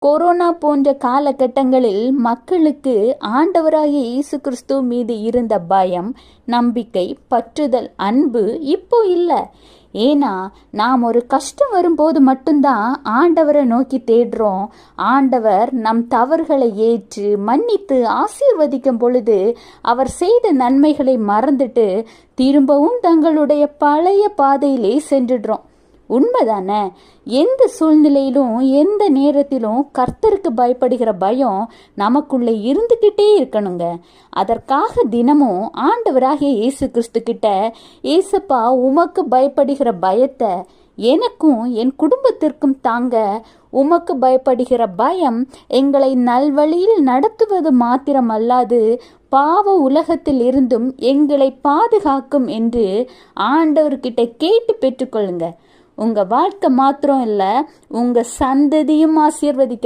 Corona போன்ற காலகட்டங்களில் மக்களுக்கு ஆண்டவராகிய இயேசு கிறிஸ்து மீது இருந்த பயம், நம்பிக்கை, பற்றுதல், அன்பு இப்போ இல்லை. ஏன்னா நாம் ஒரு கஷ்டம் வரும்போது மட்டும்தான் ஆண்டவரை நோக்கி தேடுறோம். ஆண்டவர் நம் தவறுகளை ஏற்று மன்னித்து ஆசீர்வதிக்கும் பொழுது அவர் செய்த நன்மைகளை மறந்துட்டு திரும்பவும் தங்களுடைய பழைய பாதையிலே சென்றுடுறோம். உண்மைதானே? எந்த சூழ்நிலையிலும் எந்த நேரத்திலும் கர்த்தருக்கு பயப்படுகிற பயம் நமக்குள்ளே இருந்துக்கிட்டே இருக்கணுங்க. அதற்காக தினமும் ஆண்டவராகிய இயேசு கிறிஸ்து கிட்ட, ஏசப்பா உமக்கு பயப்படுகிற பயத்தை எனக்கும் என் குடும்பத்திற்கும் தாங்க. உமக்கு பயப்படுகிற பயம் எங்களை நல்வழியில் நடத்துவது மாத்திரமல்லாது பாவ உலகத்தில் இருந்தும் எங்களை பாதுகாக்கும் என்று ஆண்டவர்கிட்ட கேட்டு பெற்றுக்கொள்ளுங்க. உங்க வாழ்க்கை மாத்திரம் இல்லை, உங்க சந்ததியும் ஆசீர்வதிக்க